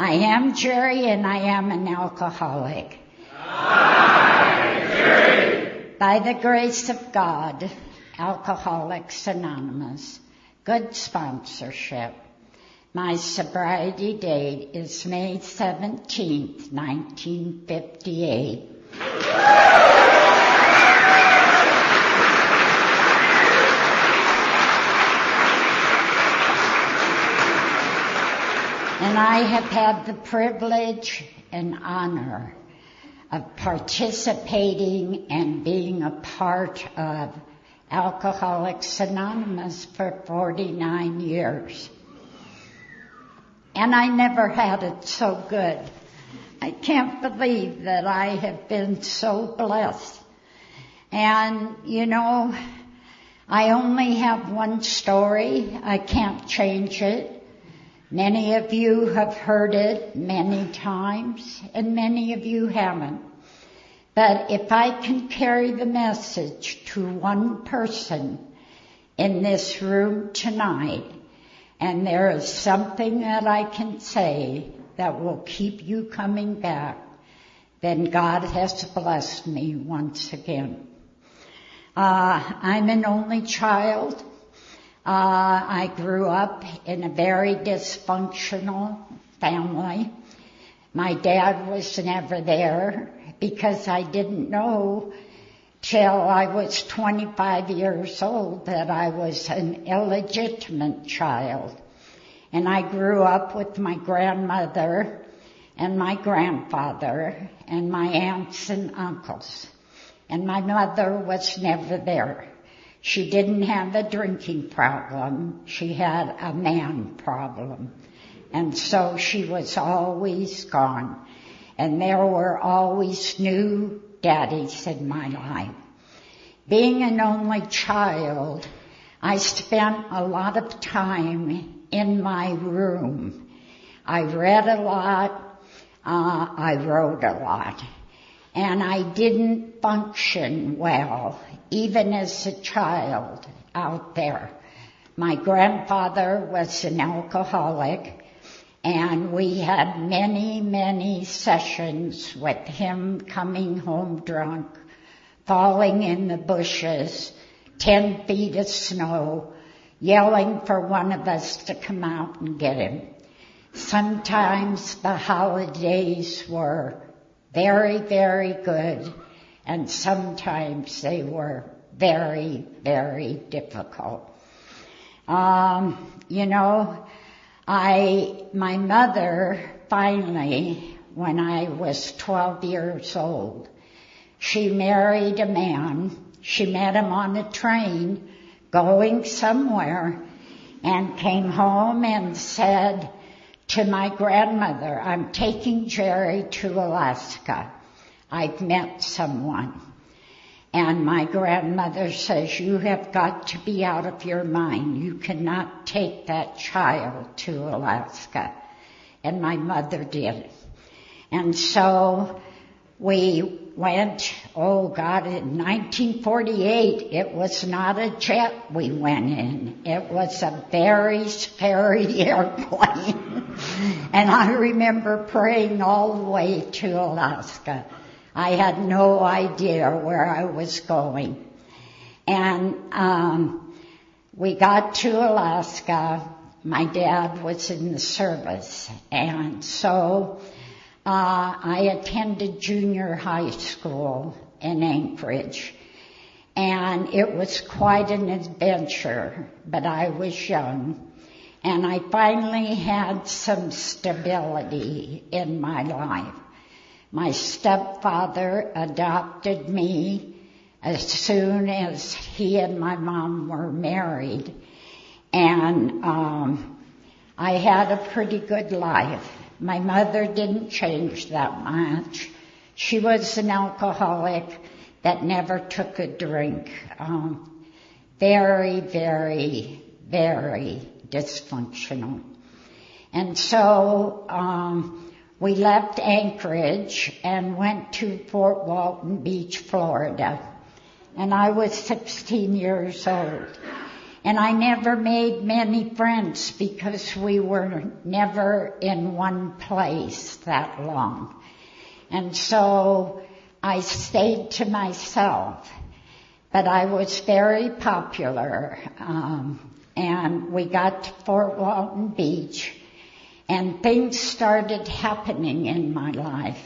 I am Gerry, and I am an alcoholic. I, Gerry. By the grace of God, Alcoholics Anonymous, good sponsorship. My sobriety date is May 17th, 1958. And I have had the privilege and honor of participating and being a part of Alcoholics Anonymous for 49 years. And I never had it so good. I can't believe that I have been so blessed. And, I only have one story. I can't change it. Many of you have heard it many times, and many of you haven't. But if I can carry the message to one person in this room tonight, and there is something that I can say that will keep you coming back, then God has blessed me once again. I'm an only child. I grew up in a very dysfunctional family. My dad was never there because I didn't know till I was 25 years old that I was an illegitimate child. And I grew up with my grandmother and my grandfather and my aunts and uncles. And my mother was never there. She didn't have a drinking problem. She had a man problem. And so she was always gone. And there were always new daddies in my life. Being an only child, I spent a lot of time in my room. I read a lot. I wrote a lot. And I didn't function well, even as a child out there. My grandfather was an alcoholic, and we had many, many sessions with him coming home drunk, falling in the bushes, 10 feet of snow, yelling for one of us to come out and get him. Sometimes the holidays were very, very good, and sometimes they were very, very difficult. My mother finally, when I was 12 years old, she married a man. She met him on a train going somewhere and came home and said to my grandmother, "I'm taking Gerry to Alaska. I've met someone." And my grandmother says, "You have got to be out of your mind. You cannot take that child to Alaska." And my mother did. And so we went, in 1948, it was not a jet we went in. It was a very scary airplane. And I remember praying all the way to Alaska. I had no idea where I was going. And we got to Alaska. My dad was in the service. And so I attended junior high school in Anchorage. And it was quite an adventure, but I was young. And I finally had some stability in my life. My stepfather adopted me as soon as he and my mom were married. And I had a pretty good life. My mother didn't change that much. She was an alcoholic that never took a drink. Very, very, very dysfunctional. And so we left Anchorage and went to Fort Walton Beach, Florida. And I was 16 years old. And I never made many friends because we were never in one place that long. And so I stayed to myself. But I was very popular, and we got to Fort Walton Beach, and things started happening in my life.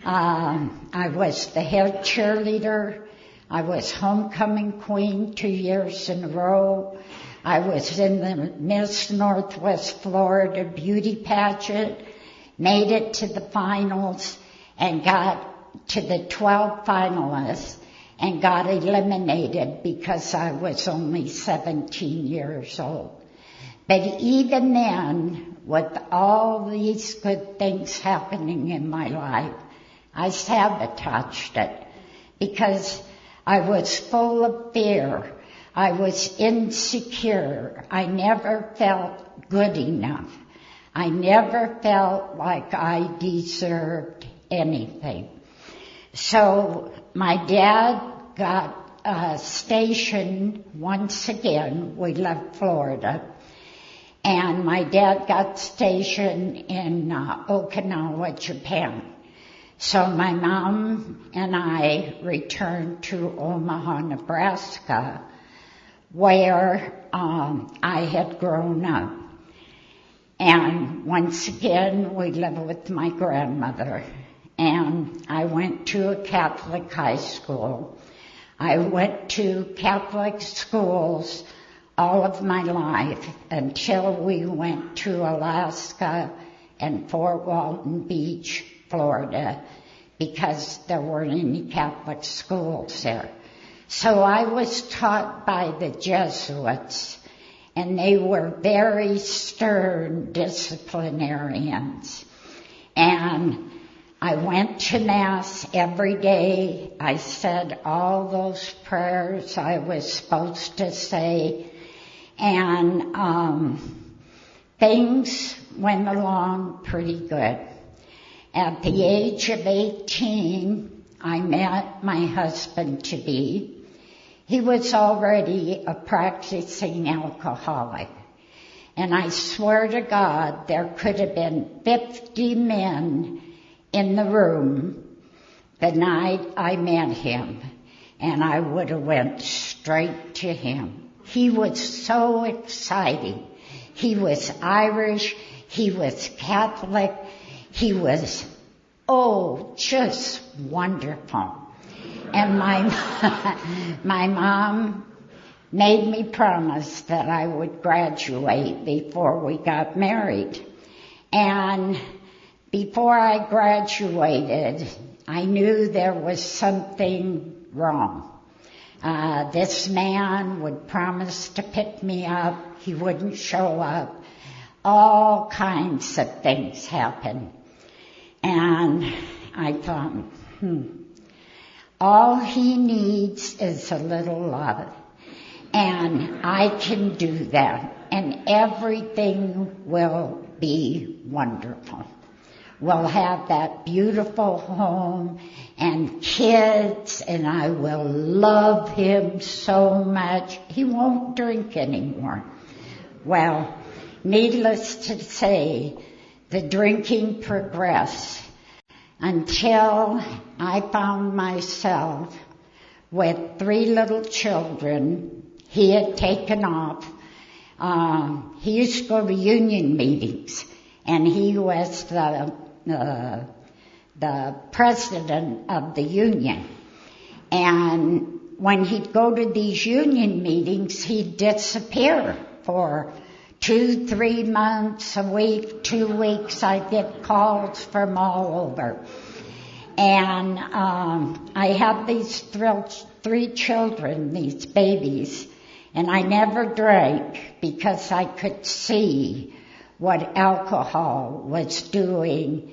I was the head cheerleader. I was homecoming queen 2 years in a row. I was in the Miss Northwest Florida beauty pageant, made it to the finals, and got to the 12 finalists, and got eliminated because I was only 17 years old. But even then, with all these good things happening in my life, I sabotaged it because I was full of fear. I was insecure. I never felt good enough. I never felt like I deserved anything. So my dad got stationed once again. We left Florida. And my dad got stationed in Okinawa, Japan. So my mom and I returned to Omaha, Nebraska, where I had grown up. And once again, we lived with my grandmother. And I went to a Catholic high school. I went to Catholic schools all of my life until we went to Alaska and Fort Walton Beach, Florida, because there weren't any Catholic schools there. So I was taught by the Jesuits, and they were very stern disciplinarians. And I went to Mass every day. I said all those prayers I was supposed to say. And things went along pretty good. At the age of 18, I met my husband-to-be. He was already a practicing alcoholic. And I swear to God, there could have been 50 men in the room the night I met him, and I would have went straight to him. He was so exciting. He was Irish. He was Catholic. He was, just wonderful. And my mom made me promise that I would graduate before we got married. And before I graduated, I knew there was something wrong. This man would promise to pick me up. He wouldn't show up. All kinds of things happened. And I thought, all he needs is a little love. And I can do that. And everything will be wonderful. We'll have that beautiful home and kids, and I will love him so much. He won't drink anymore. Well, needless to say, the drinking progressed until I found myself with 3 little children. He had taken off. He used to go to union meetings, and he was the president of the union. And when he'd go to these union meetings, he'd disappear for 2-3 months, a week, 2 weeks. I'd get calls from all over. And I had these 3 children, these babies, and I never drank because I could see what alcohol was doing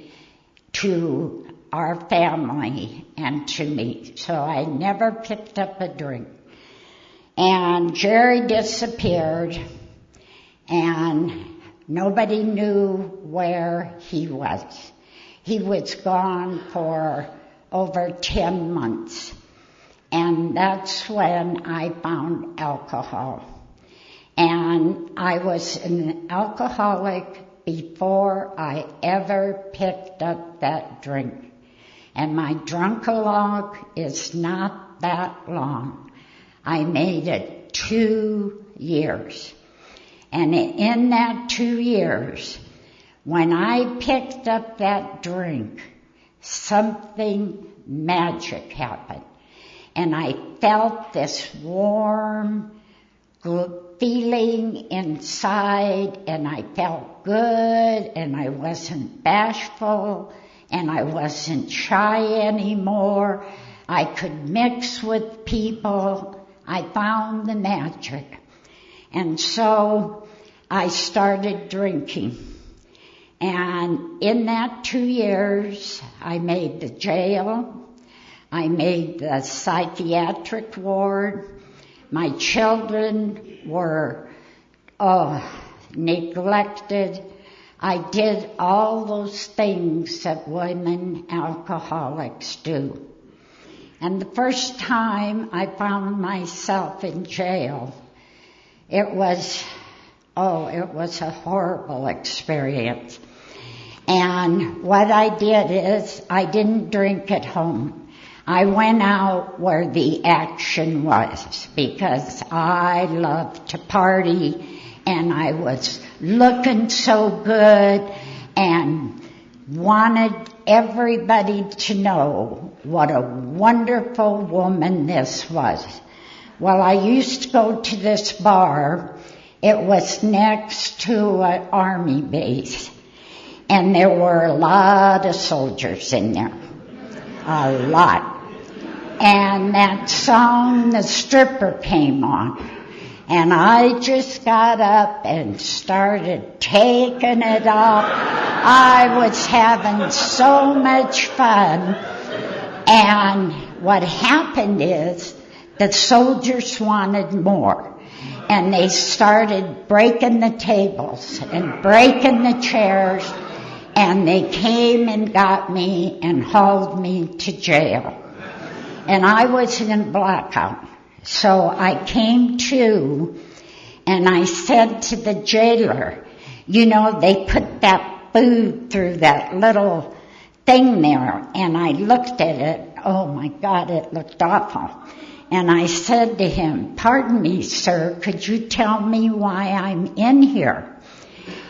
to our family and to me. So I never picked up a drink. And Gerry disappeared, and nobody knew where he was. He was gone for over 10 months. And that's when I found alcohol. And I was an alcoholic before I ever picked up that drink. And my drunk-a-log is not that long. I made it 2 years. And in that 2 years, when I picked up that drink, something magic happened. And I felt this warm feeling inside, and I felt good, and I wasn't bashful, and I wasn't shy anymore. I could mix with people. I found the magic. And so I started drinking. And in that 2 years, I made the jail. I made the psychiatric ward. My children were neglected. I did all those things that women alcoholics do. And the first time I found myself in jail, it was a horrible experience. And what I did is I didn't drink at home. I went out where the action was because I loved to party, and I was looking so good and wanted everybody to know what a wonderful woman this was. Well, I used to go to this bar. It was next to an army base, and there were a lot of soldiers in there. A lot. And that song, The Stripper, came on. And I just got up and started taking it up. I was having so much fun. And what happened is the soldiers wanted more. And they started breaking the tables and breaking the chairs. And they came and got me and hauled me to jail. And I was in blackout. So I came to, and I said to the jailer, they put that food through that little thing there. And I looked at it. Oh my God, it looked awful. And I said to him, "Pardon me, sir, could you tell me why I'm in here?"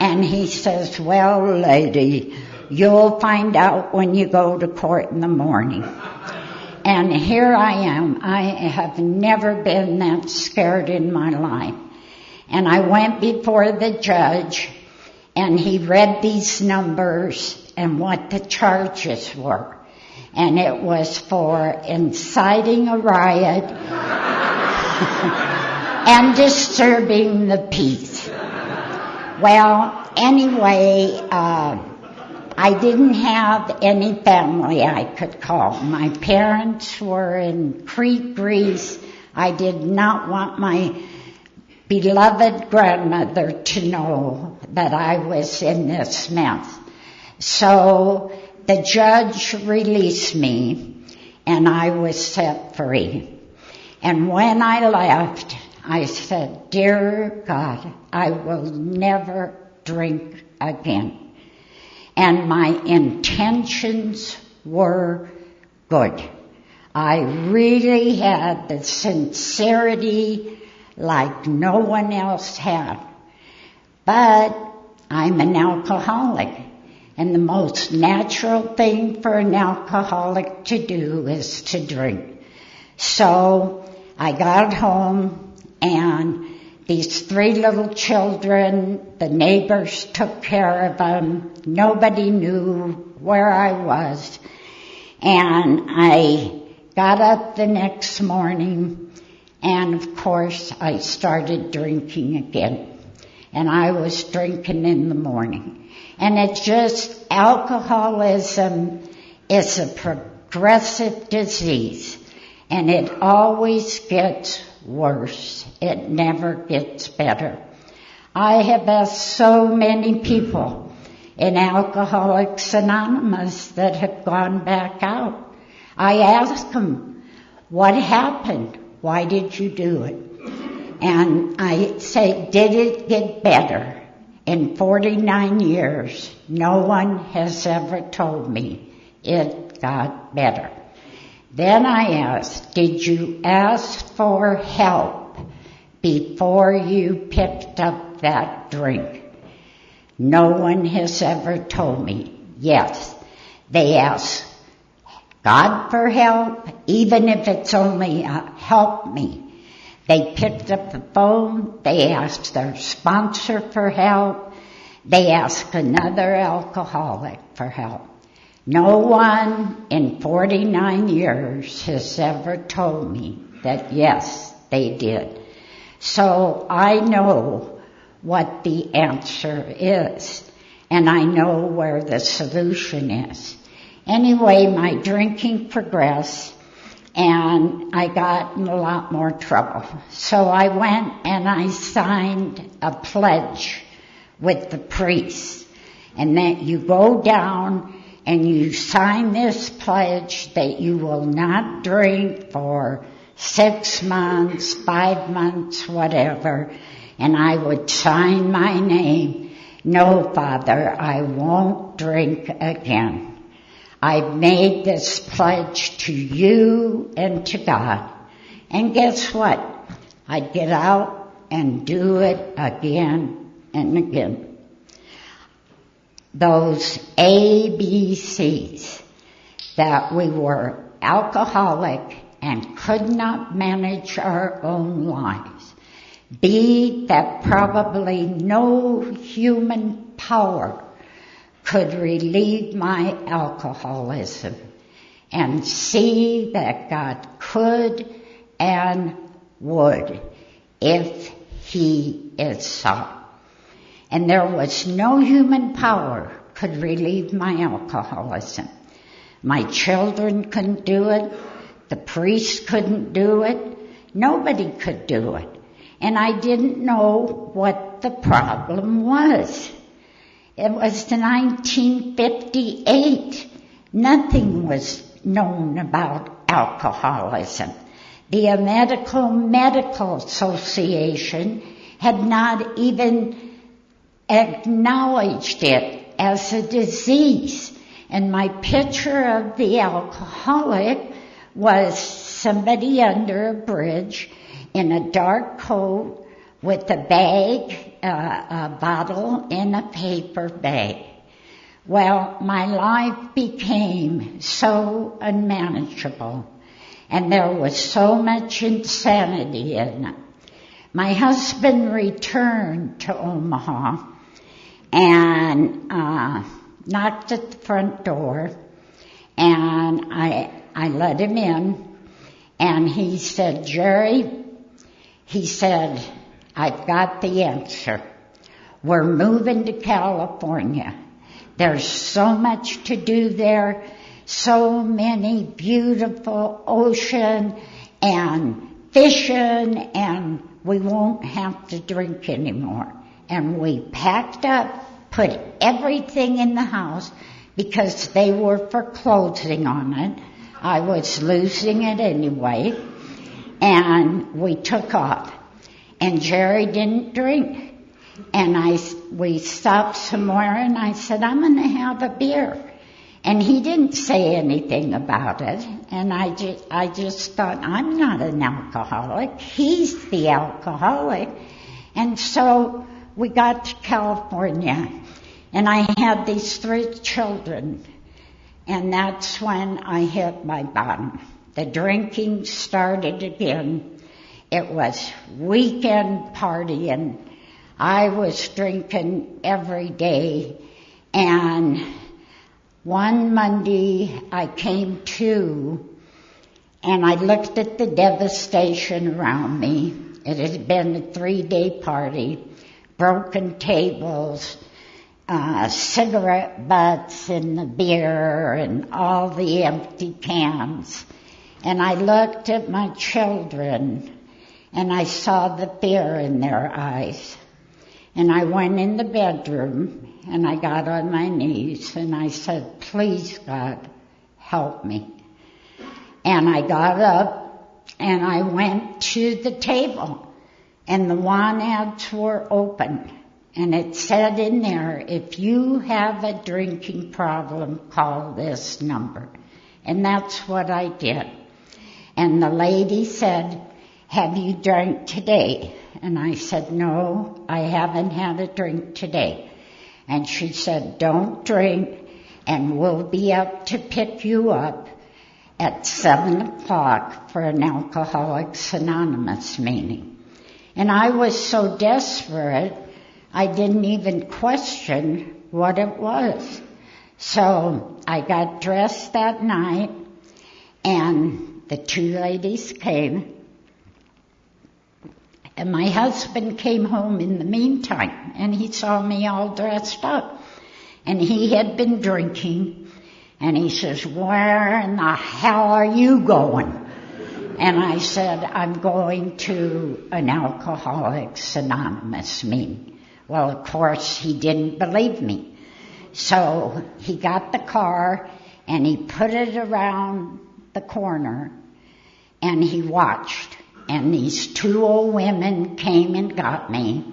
And he says, "Well, lady, you'll find out when you go to court in the morning." And here I am. I have never been that scared in my life. And I went before the judge, and he read these numbers and what the charges were. And it was for inciting a riot and disturbing the peace. Well, anyway, I didn't have any family I could call. My parents were in Crete, Greece. I did not want my beloved grandmother to know that I was in this mess. So the judge released me, and I was set free. And when I left, I said, "Dear God, I will never drink again." And my intentions were good. I really had the sincerity like no one else had. But I'm an alcoholic, and the most natural thing for an alcoholic to do is to drink. So I got home, and these 3 little children, the neighbors took care of them. Nobody knew where I was. And I got up the next morning, and of course I started drinking again. And I was drinking in the morning. And alcoholism is a progressive disease, and it always gets worse. It never gets better. I have asked so many people in Alcoholics Anonymous that have gone back out. I asked them, "What happened? Why did you do it?" And I say, did it get better? In 49 years, no one has ever told me it got better. Then I asked, did you ask for help before you picked up that drink? No one has ever told me. Yes, they ask God for help, even if it's only help me. They picked up the phone, they asked their sponsor for help, they asked another alcoholic for help. No one in 49 years has ever told me that yes, they did. So I know what the answer is, and I know where the solution is. Anyway, my drinking progressed, and I got in a lot more trouble. So I went and I signed a pledge with the priest. And then you go down and you sign this pledge that you will not drink for 6 months, 5 months, whatever. And I would sign my name. No, Father, I won't drink again. I've made this pledge to you and to God. And guess what? I'd get out and do it again and again. Those ABCs, that we were alcoholic and could not manage our own lives. B, that probably no human power could relieve my alcoholism. And C, that God could and would if He is sought. And there was no human power could relieve my alcoholism. My children couldn't do it. The priest couldn't do it. Nobody could do it. And I didn't know what the problem was. It was 1958. Nothing was known about alcoholism. The Medical Association had not even acknowledged it as a disease. And my picture of the alcoholic was somebody under a bridge in a dark coat with a bag, a bottle in a paper bag. Well, my life became so unmanageable, and there was so much insanity in it. My husband returned to Omaha and knocked at the front door, and I let him in, and he said, Gerry, he said, I've got the answer. We're moving to California. There's so much to do there, so many beautiful ocean and fishing, and we won't have to drink anymore. And we packed up, put everything in the house because they were foreclosing on it. I was losing it anyway. And we took off. And Gerry didn't drink. And we stopped somewhere, and I said, I'm going to have a beer. And he didn't say anything about it. And I just thought, I'm not an alcoholic. He's the alcoholic. And so we got to California. And I had these 3 children. And that's when I hit my bottom. The drinking started again. It was weekend partying. I was drinking every day. And one Monday I came to, and I looked at the devastation around me. It had been a 3-day party, broken tables, cigarette butts in the beer, and all the empty cans. And I looked at my children, and I saw the fear in their eyes. And I went in the bedroom, and I got on my knees, and I said, please, God, help me. And I got up, and I went to the table, and the want ads were open. And it said in there, if you have a drinking problem, call this number. And that's what I did. And the lady said, have you drank today? And I said, no, I haven't had a drink today. And she said, don't drink, and we'll be up to pick you up at 7 o'clock for an Alcoholics Anonymous meeting. And I was so desperate, I didn't even question what it was. So I got dressed that night, and the two ladies came. And my husband came home in the meantime, and he saw me all dressed up. And he had been drinking, and he says, where in the hell are you going? And I said, I'm going to an Alcoholics Anonymous meeting. Well, of course, he didn't believe me. So he got the car, and he put it around the corner, and he watched. And these two old women came and got me,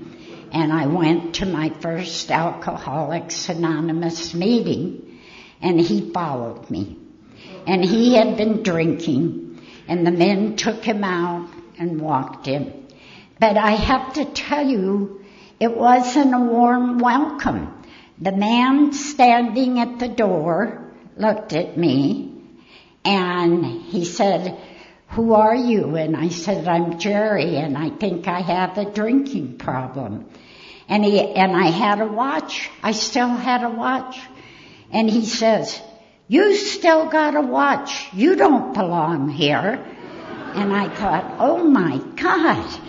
and I went to my first Alcoholics Anonymous meeting, and he followed me. And he had been drinking, and the men took him out and walked him. But I have to tell you, it wasn't a warm welcome. The man standing at the door looked at me, and he said, who are you? And I said, I'm Gerry, and I think I have a drinking problem. And I had a watch. I still had a watch. And he says, you still got a watch. You don't belong here. And I thought, oh my God.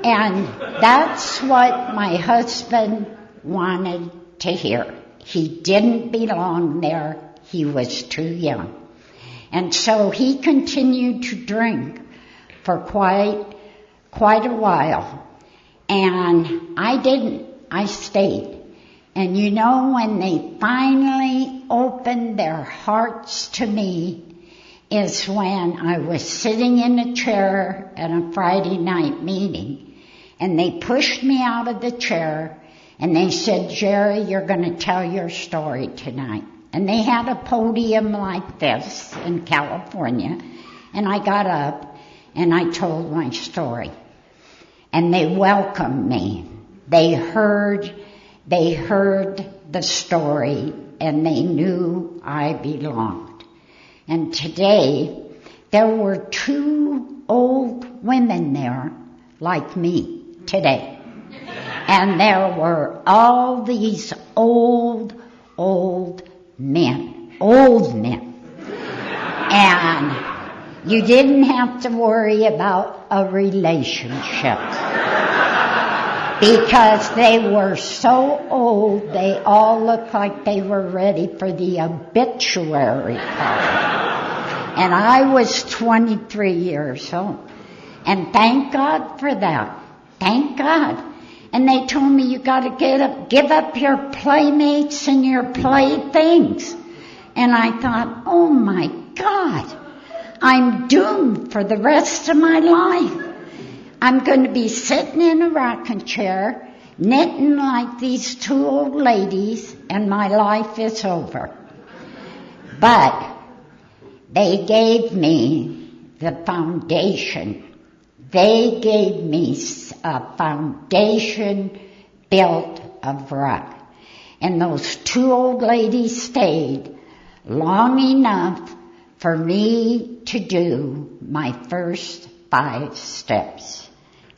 And that's what my husband wanted to hear. He didn't belong there. He was too young. And so he continued to drink for quite a while. And I didn't. I stayed. And you know, when they finally opened their hearts to me is when I was sitting in a chair at a Friday night meeting, and they pushed me out of the chair, and they said, Gerry, you're going to tell your story tonight. And they had a podium like this in California, and I got up and I told my story. And they welcomed me. They heard the story, and they knew I belonged. And today, there were two old women there like me today. And there were all these old men. And you didn't have to worry about a relationship because they were so old, they all looked like they were ready for the obituary card. And I was 23 years old. And thank God for that. Thank God. And they told me, you got to give up your playmates and your playthings. And I thought, oh my God, I'm doomed for the rest of my life. I'm going to be sitting in a rocking chair, knitting like these two old ladies, and my life is over. But they gave me the foundation. They gave me a foundation built of rock. And those two old ladies stayed long enough for me to do my first 5 steps.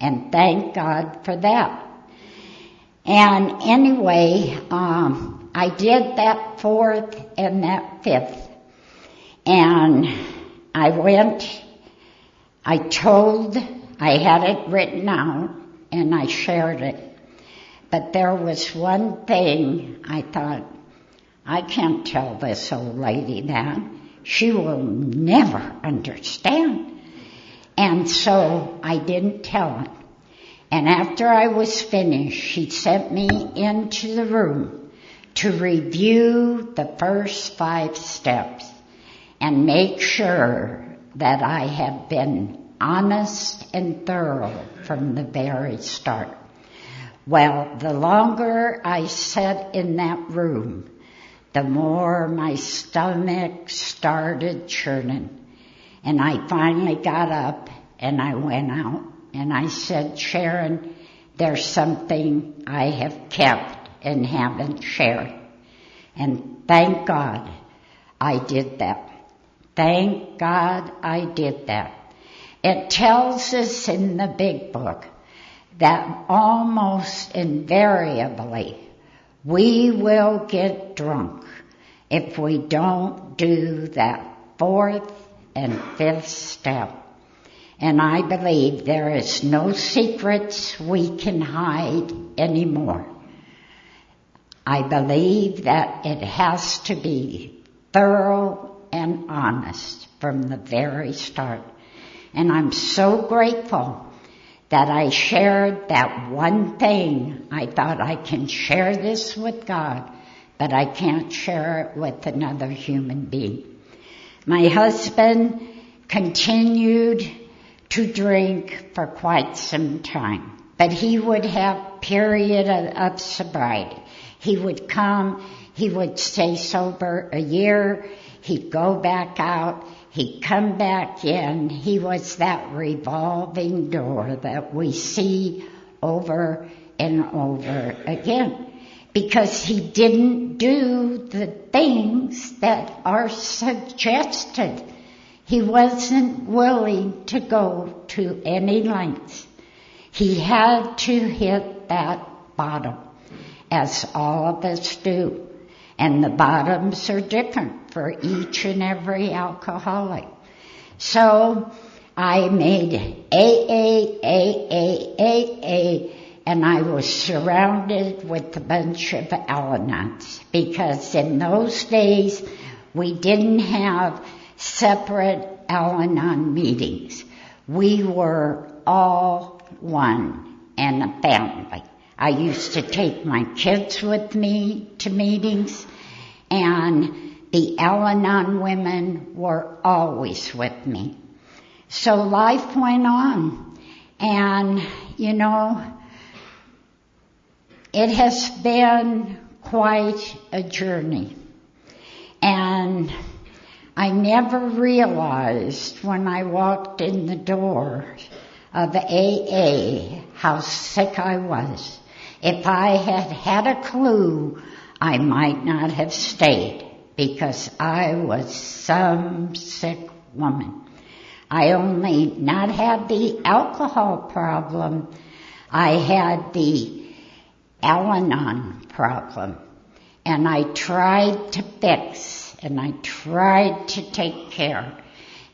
And thank God for that. And anyway, I did that 4th and that 5th. And I had it written out, and I shared it. But there was one thing I thought, I can't tell this old lady that. She will never understand. And so I didn't tell her. And after I was finished, she sent me into the room to review the first 5 steps and make sure that I had been honest and thorough from the very start. Well, the longer I sat in that room, the more my stomach started churning. And I finally got up and I went out and I said, Sharon, there's something I have kept and haven't shared. And thank God I did that. Thank God I did that. It tells us in the big book that almost invariably we will get drunk if we don't do that fourth and fifth step. And I believe there is no secrets we can hide anymore. I believe that it has to be thorough and honest from the very start. And I'm so grateful that I shared that one thing. I thought I can share this with God, but I can't share it with another human being. My husband continued to drink for quite some time, but he would have period of sobriety. He would come, he would stay sober a year, he'd go back out, he'd come back in. He was that revolving door that we see over and over again, because he didn't do the things that are suggested. He wasn't willing to go to any lengths. He had to hit that bottom, as all of us do. And the bottoms are different for each and every alcoholic. So I made AA, and I was surrounded with a bunch of Al-Anons, because in those days we didn't have separate Al-Anon meetings. We were all one and a family. I used to take my kids with me to meetings, and the Al-Anon women were always with me. So life went on, and, it has been quite a journey. And I never realized when I walked in the door of AA how sick I was. If I had had a clue, I might not have stayed, because I was some sick woman. I only not had the alcohol problem, I had the Al-Anon problem. And I tried to fix, and I tried to take care.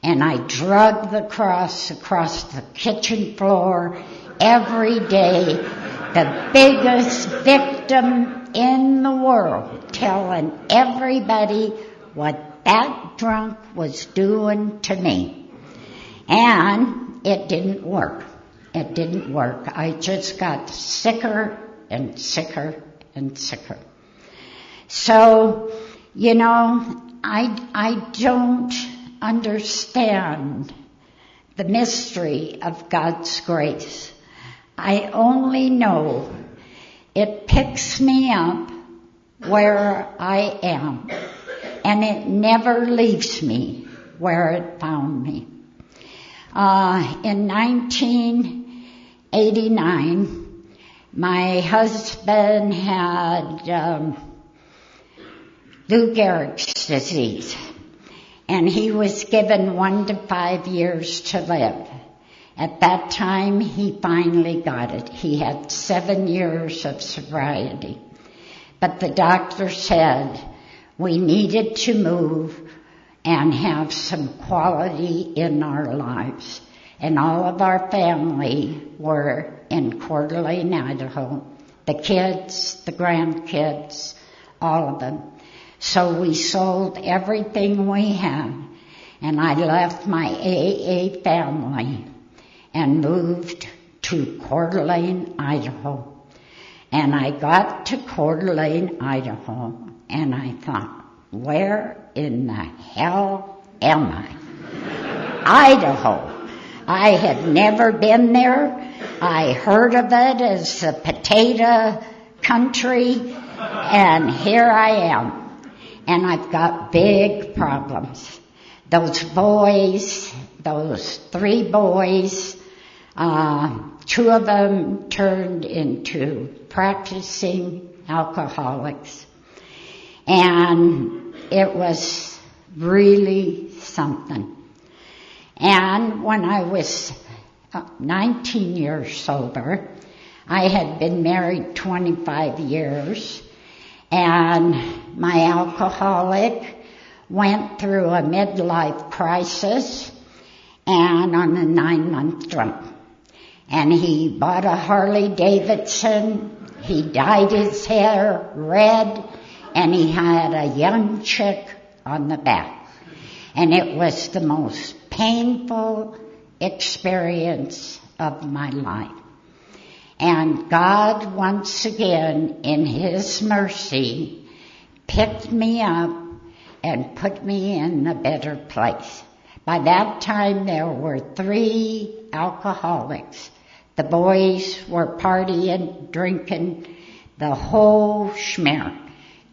And I drug the cross across the kitchen floor every day, the biggest victim in the world, telling everybody what that drunk was doing to me. And it didn't work. It didn't work. I just got sicker and sicker and sicker. So, I don't understand the mystery of God's grace. I only know it picks me up where I am, and it never leaves me where it found me. In 1989, my husband had Lou Gehrig's disease, and he was given 1 to 5 years to live. At that time, he finally got it. He had 7 years of sobriety. But the doctor said we needed to move and have some quality in our lives. And all of our family were in Coeur d'Alene, Idaho. The kids, the grandkids, all of them. So we sold everything we had, and I left my AA family and moved to Coeur d'Alene, Idaho. And I got to Coeur d'Alene, Idaho, and I thought, where in the hell am I? Idaho. I had never been there. I heard of it as a potato country, and here I am. And I've got big problems. Those boys, those 3 boys, 2 of them turned into practicing alcoholics. And it was really something. And when I was 19 years sober, I had been married 25 years, and my alcoholic went through a midlife crisis and on a 9-month drunk. And he bought a Harley Davidson, he dyed his hair red, and he had a young chick on the back. And it was the most painful experience of my life. And God, once again, in His mercy, picked me up and put me in a better place. By that time, there were 3 alcoholics. The boys were partying, drinking, the whole schmear.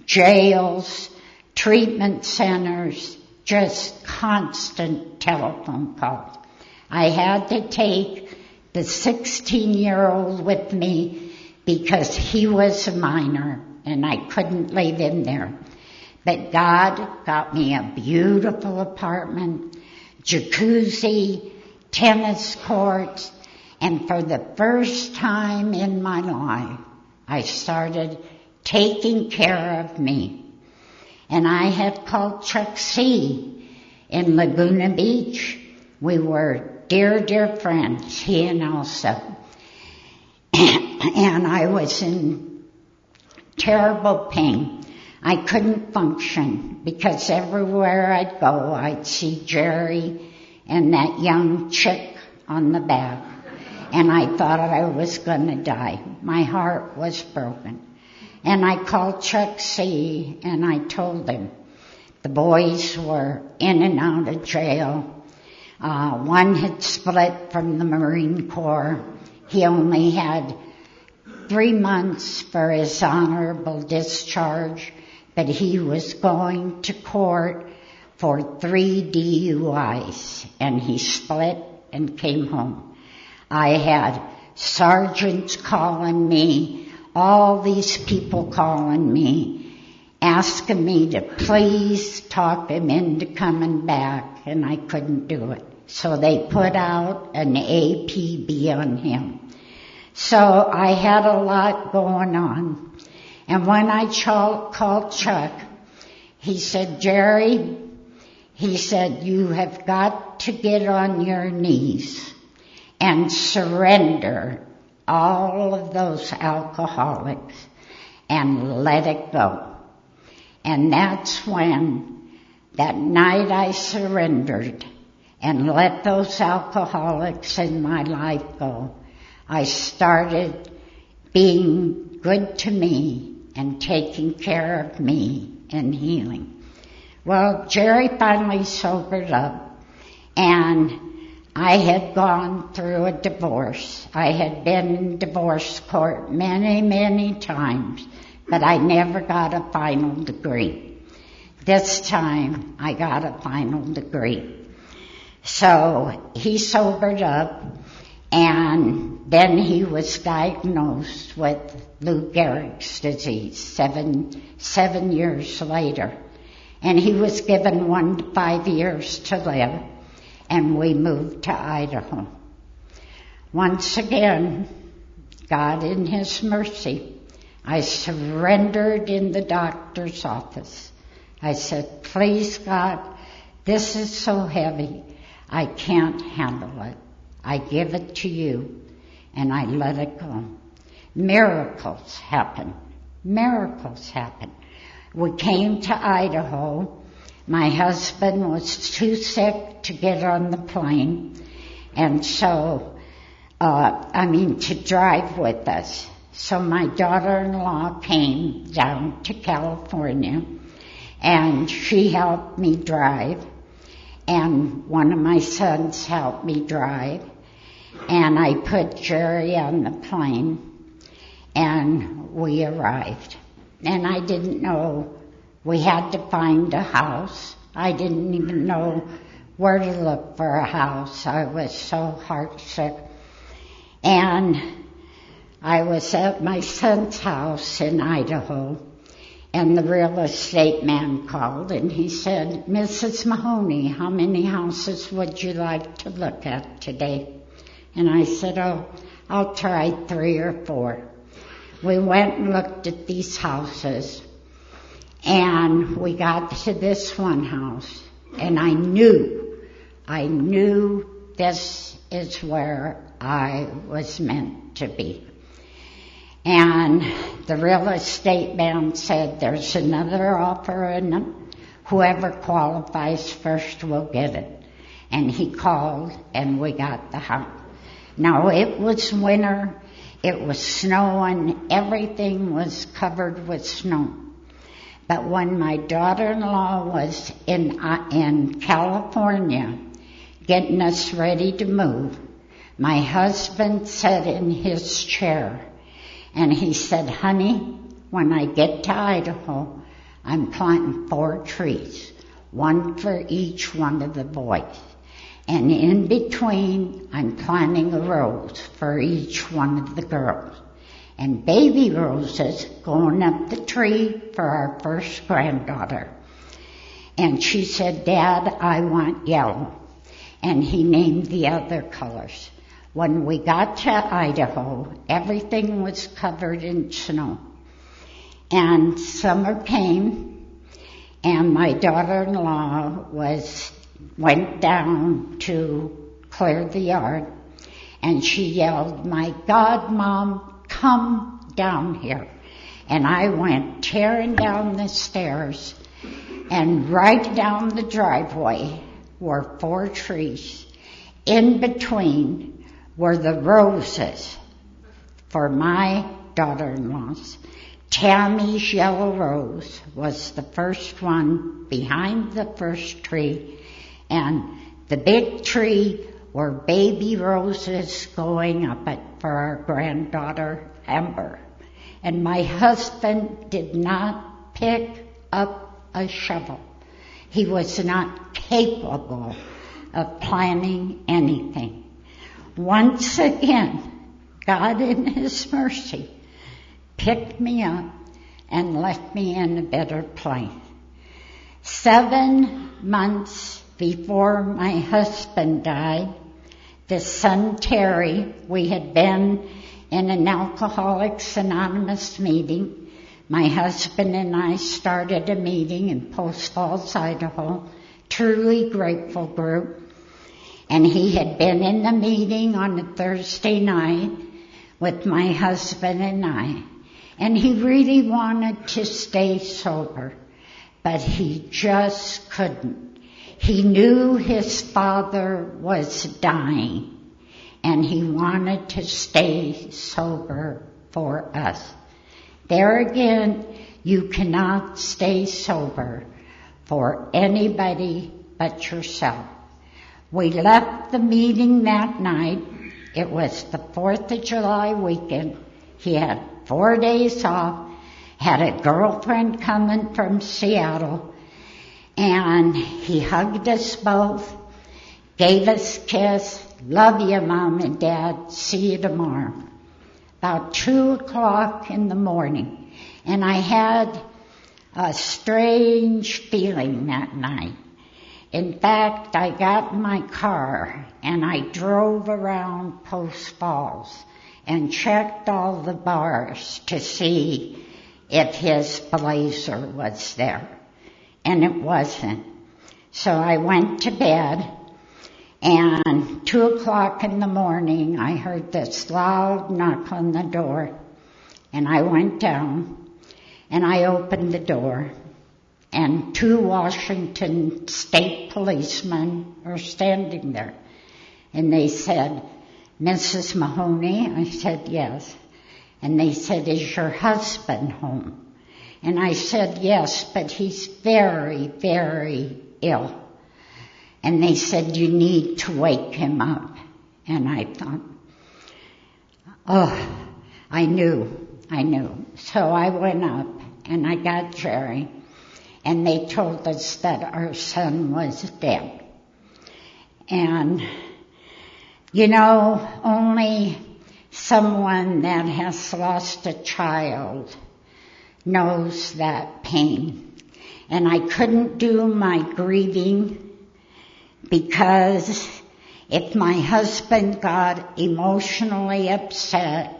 Jails, treatment centers, just constant telephone calls. I had to take the 16-year-old with me because he was a minor and I couldn't leave him there. But God got me a beautiful apartment, jacuzzi, tennis courts, and for the first time in my life, I started taking care of me. And I had called Chuck C. in Laguna Beach. We were dear friends, he and Elsa. And I was in terrible pain. I couldn't function because everywhere I'd go, I'd see Gerry and that young chick on the back. And I thought I was going to die. My heart was broken. And I called Chuck C. and I told him the boys were in and out of jail. One had split from the Marine Corps. He only had 3 months for his honorable discharge, but he was going to court for 3 DUIs, and he split and came home. I had sergeants calling me, all these people calling me, asking me to please talk him into coming back, and I couldn't do it. So they put out an APB on him. So I had a lot going on. And when I called Chuck, he said, Gerry, he said, you have got to get on your knees and surrender all of those alcoholics and let it go. And that's when, that night I surrendered and let those alcoholics in my life go. I started being good to me and taking care of me and healing. Well, Gerry finally sobered up, and I had gone through a divorce. I had been in divorce court many times, but I never got a final degree. This time, I got a final degree. So he sobered up, and then he was diagnosed with Lou Gehrig's disease 7 years later. And he was given 1 to 5 years to live, and we moved to Idaho. Once again, God in His mercy, I surrendered in the doctor's office. I said, please God, this is so heavy, I can't handle it. I give it to you, and I let it go. Miracles happen. Miracles happen. We came to Idaho. My husband was too sick to get on the plane, and so, to drive with us. So my daughter-in-law came down to California, and she helped me drive. and one of my sons helped me drive, and I put Gerry on the plane, and we arrived. And I didn't know we had to find a house. I didn't even know where to look for a house. I was so heartsick. And I was at my son's house in Idaho, and the real estate man called, and he said, "Mrs. Mahoney, how many houses would you like to look at today?" And I said, "Oh, I'll try 3 or 4. We went and looked at these houses, and we got to this one house, and I knew this is where I was meant to be. And the real estate man said, "There's another offer, and whoever qualifies first will get it." And he called, and we got the house. Now, it was winter, it was snowing, everything was covered with snow. But when my daughter-in-law was in California getting us ready to move, my husband sat in his chair, and he said, "Honey, when I get to Idaho, I'm planting 4 trees, 1 for each one of the boys. And in between, I'm planting a rose for each one of the girls. And baby roses going up the tree for our first granddaughter." And she said, "Dad, I want yellow." And he named the other colors. When we got to Idaho, everything was covered in snow. And summer came, and my daughter-in-law went down to clear the yard, and she yelled, "My God, Mom, come down here." And I went tearing down the stairs, and right down the driveway were 4 trees. In between were the roses for my daughter-in-laws. Tammy's yellow rose was the first one behind the first tree, and the big tree were baby roses going up it for our granddaughter, Amber. And my husband did not pick up a shovel. He was not capable of planning anything. Once again, God in His mercy picked me up and left me in a better place. 7 months before my husband died, the son Terry, we had been in an Alcoholics Anonymous meeting. My husband and I started a meeting in Post Falls, Idaho, truly grateful group. And he had been in the meeting on a Thursday night with my husband and I. And he really wanted to stay sober, but he just couldn't. He knew his father was dying, and he wanted to stay sober for us. There again, you cannot stay sober for anybody but yourself. We left the meeting that night. It was the 4th of July weekend. He had 4 days off, had a girlfriend coming from Seattle, and he hugged us both, gave us a kiss, "Love you, Mom and Dad, see you tomorrow." About 2:00 in the morning, and I had a strange feeling that night. In fact, I got in my car and I drove around Post Falls and checked all the bars to see if his blazer was there. And it wasn't. So I went to bed, and 2:00 in the morning I heard this loud knock on the door, and I went down and I opened the door. And 2 Washington state policemen were standing there. And they said, "Mrs. Mahoney?" I said, "Yes." And they said, "Is your husband home?" And I said, "Yes, but he's very, very ill." And they said, you need to wake him up. And I thought, oh, I knew. So I went up and I got Gerry, and they told us that our son was dead. And, only someone that has lost a child knows that pain. And I couldn't do my grieving because if my husband got emotionally upset,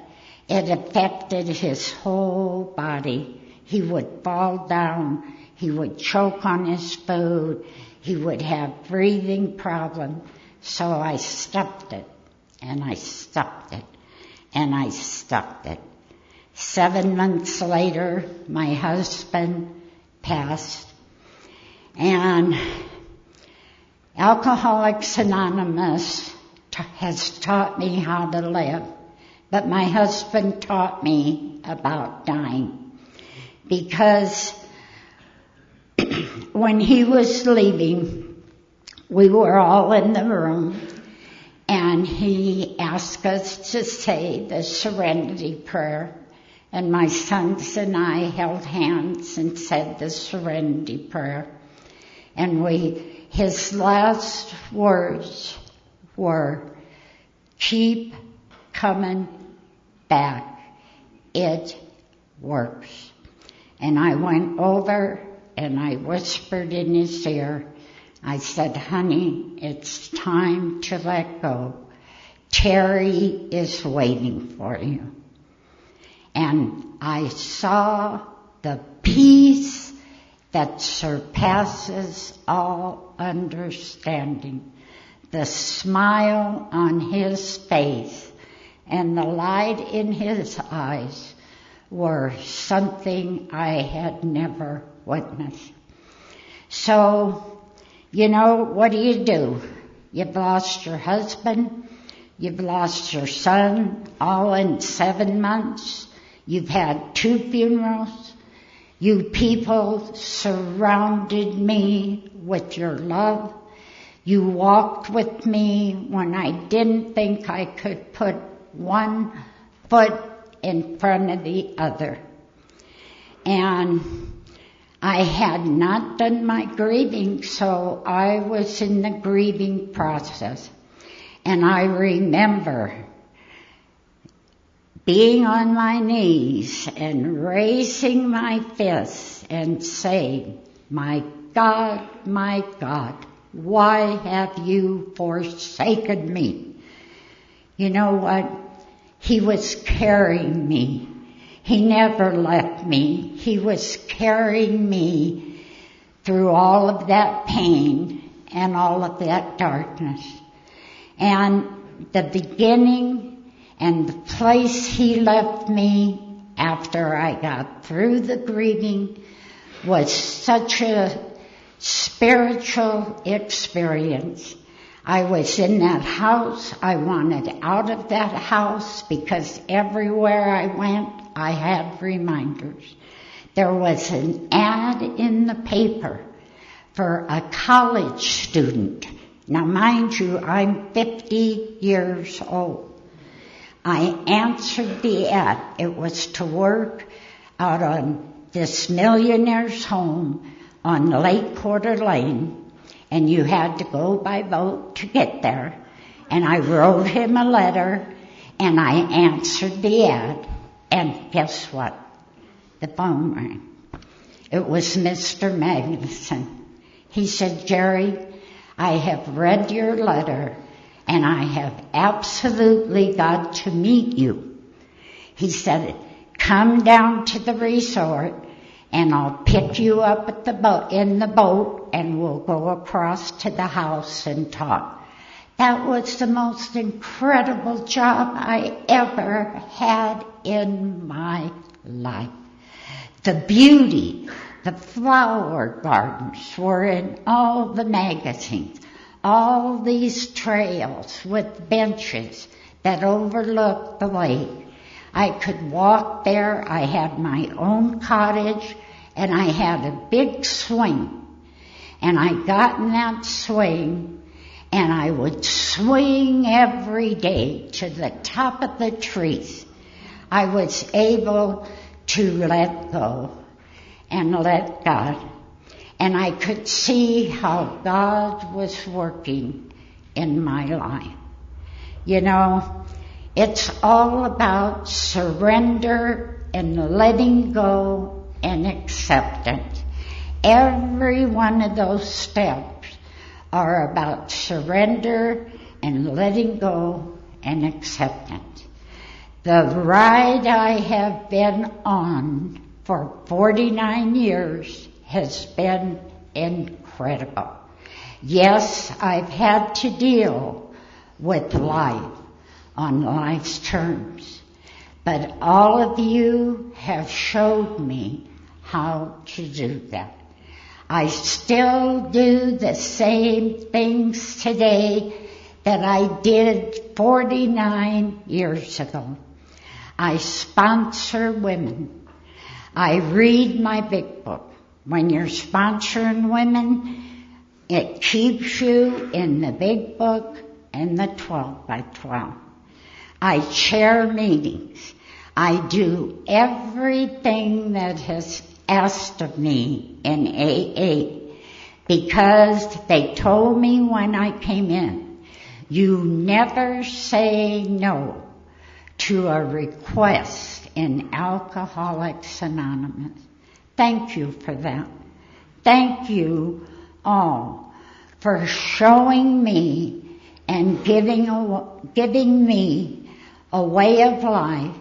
it affected his whole body. He would fall down. He would choke on his food. He would have breathing problems. So I stopped it, and I stopped it, and I stopped it. 7 months later, my husband passed, and Alcoholics Anonymous has taught me how to live, but my husband taught me about dying, because when he was leaving, we were all in the room, and he asked us to say the Serenity Prayer. And my sons and I held hands and said the Serenity Prayer. And his last words were, keep coming back. It works. And I went over and I whispered in his ear. I said, honey, it's time to let go. Terry is waiting for you. And I saw the peace that surpasses all understanding. The smile on his face and the light in his eyes were something I had never witnessed. So, what do? You've lost your husband, you've lost your son, all in 7 months. You've had 2 funerals. You people surrounded me with your love. You walked with me when I didn't think I could put one foot in front of the other. And I had not done my grieving, so I was in the grieving process. And I remember being on my knees and raising my fists and saying, my God, why have you forsaken me? You know what? He was carrying me. He never left me. He was carrying me through all of that pain and all of that darkness. And the beginning and the place he left me after I got through the grieving was such a spiritual experience. I was in that house. I wanted out of that house because everywhere I went, I had reminders. There was an ad in the paper for a college student. Now, mind you, I'm 50 years old. I answered the ad. It was to work out on this millionaire's home on Lake Quarter Lane, and you had to go by boat to get there. And I wrote him a letter, and I answered the ad, and guess what? The phone rang. It was Mr. Magnuson. He said, Gerry, I have read your letter, and I have absolutely got to meet you. He said, come down to the resort, and I'll pick you up at in the boat, and we'll go across to the house and talk. That was the most incredible job I ever had in my life. The beauty, the flower gardens were in all the magazines. All these trails with benches that overlooked the lake. I could walk there. I had my own cottage, and I had a big swing. And I got in that swing, and I would swing every day to the top of the trees. I was able to let go and let God. And I could see how God was working in my life. You know, it's all about surrender and letting go and acceptance. Every one of those steps are about surrender and letting go and acceptance. The ride I have been on for 49 years has been incredible. Yes, I've had to deal with life on life's terms, but all of you have showed me how to do that. I still do the same things today that I did 49 years ago. I sponsor women. I read my big book. When you're sponsoring women, it keeps you in the big book and the 12 by 12. I chair meetings. I do everything that is asked of me in AA because they told me when I came in, you never say no to a request in Alcoholics Anonymous. Thank you for that. Thank you all for showing me and giving me a way of life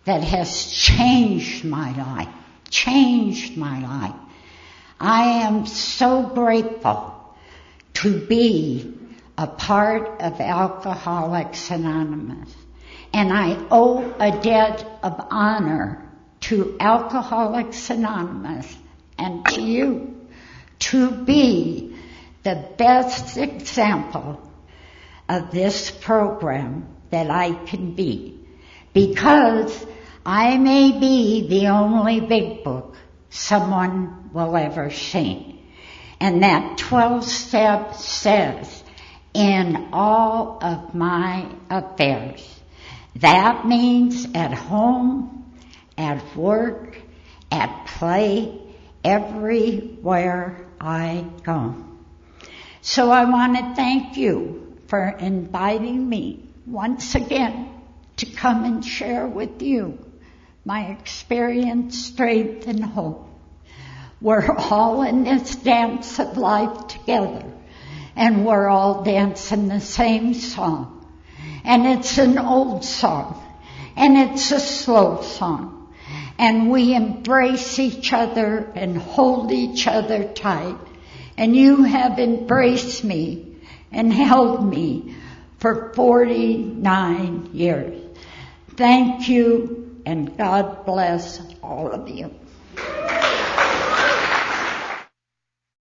that has changed my life. I am so grateful to be a part of Alcoholics Anonymous. And I owe a debt of honor to Alcoholics Anonymous and to you to be the best example of this program that I can be, because I may be the only big book someone will ever see. And that 12 step says, in all of my affairs. That means at home, at work, at play, everywhere I go. So I want to thank you for inviting me once again to come and share with you my experience, strength, and hope. We're all in this dance of life together, and we're all dancing the same song. And it's an old song, and it's a slow song. And we embrace each other and hold each other tight. And you have embraced me and held me for 49 years. Thank you, and God bless all of you.